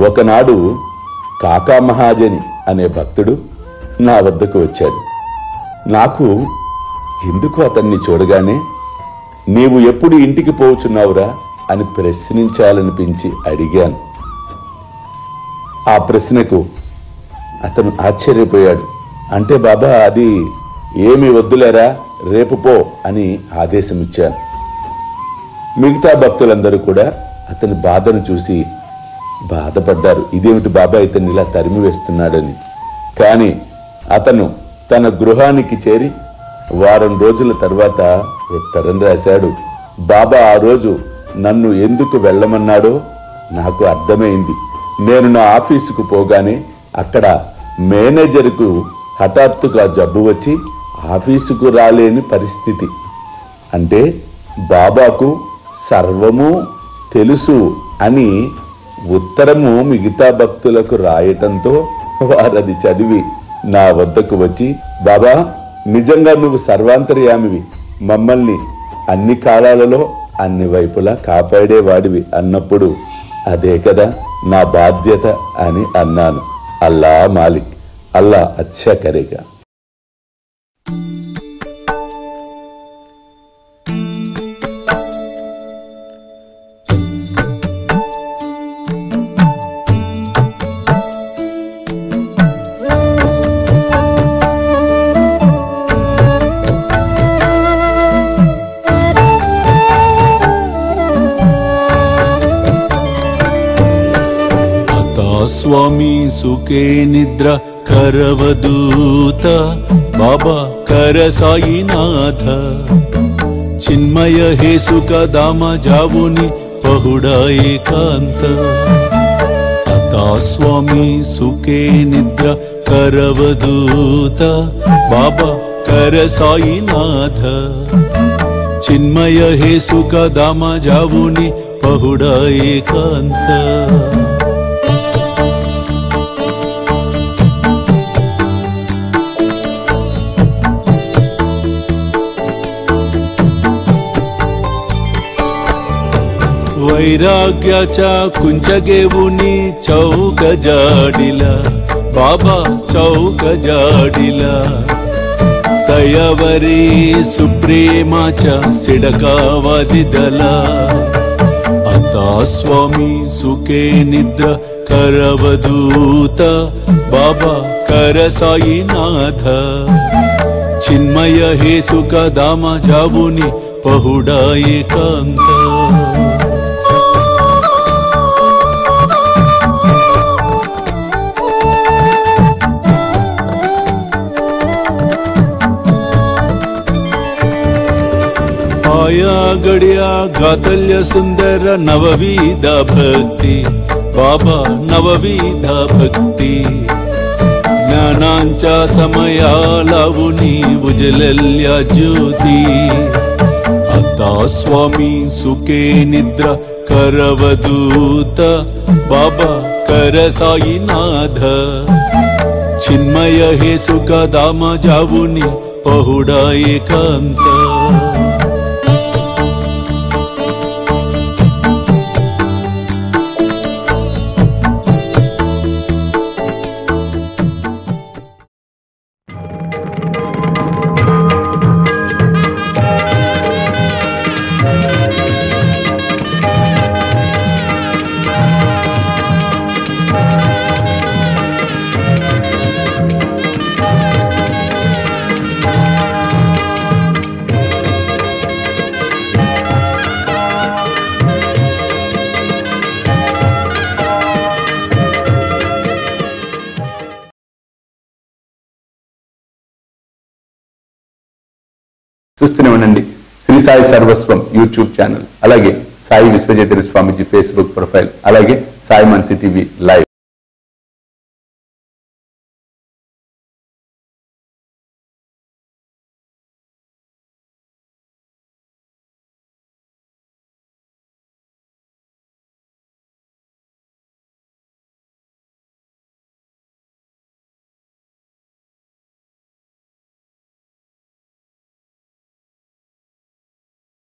ఒకనాడు కాకా మహాజని అనే భక్తుడు నా వద్దకు వచ్చాడు. నాకు ఎందుకు అతన్ని చూడగానే నీవు ఎప్పుడు ఇంటికి పోవచ్చున్నావురా అని ప్రశ్నించాలనిపించి అడిగాను. ఆ ప్రశ్నకు అతను ఆశ్చర్యపోయాడు. అంటే బాబా, అది ఏమి వద్దులేరా, రేపు పో అని ఆదేశం ఇచ్చాను. మిగతా భక్తులందరూ కూడా అతని బాధను చూసి బాధపడ్డారు. ఇదేమిటి బాబా ఇతన్ని ఇలా తరిమి వేస్తున్నాడని. కానీ అతను తన గృహానికి చేరి వారం రోజుల తర్వాత ఉత్తరం రాశాడు. బాబా ఆ రోజు నన్ను ఎందుకు వెళ్ళమన్నాడో నాకు అర్థమైంది. నేను నా ఆఫీసుకు పోగానే అక్కడ మేనేజర్కు హఠాత్తుగా జబ్బు వచ్చి ఆఫీసుకు రాలేని పరిస్థితి. అంటే బాబాకు సర్వము తెలుసు అని ఉత్తరము మిగతా భక్తులకు రాయటంతో వారది చదివి నా వద్దకు వచ్చి, బాబా నిజంగా నువ్వు సర్వాంతర్యామివి, మమ్మల్ని అన్ని కాలాలలో అన్ని వైపులా కాపాడేవాడివి అన్నప్పుడు అదే కదా నా బాధ్యత అని అన్నాను. అల్లా మాలిక్, అల్లా అచ్చా కరేగా. स्वामी सुखे निद्रा करवदूत बाबा कर साईनाथ चिन्मय हे सुख दाम जावुनि पहुडा एकांत अता स्वामी सुखे निद्रा करवदूत बाबा कर साईनाथ चिन्मय हे सुख दाम जावुनि पहुडा एकांत वैराग्याच्या कुंचगेवुनी चौक जाडिला बाबा चौक जाडिला तयावरी सुप्रेमाच्या सिडकावादिदला आता स्वामी सुखे निद्रा करवदूत बाबा कर साईनाथ चिन्मय हे सुख दाम जावुनि पहुडा एकांत आया गड्या गातल्य सुंदर नवविध भक्ति बाबा नवविध भक्ति ज्ञानांच्या समया लावुनी उजलल्या ज्योती आता स्वामी सुखे निद्रा करवदूत बाबा कर साईनाथ चिन्मय हे सुख दाम जावुनि पहुडा एकांत చూస్తూనే ఉండండి శ్రీ సాయి సర్వస్వం యూట్యూబ్ ఛానల్, అలాగే సాయి విశ్వజేతరి స్వామిజీ ఫేస్బుక్ ప్రొఫైల్, అలాగే సాయి మనసి టీవీ లైవ్.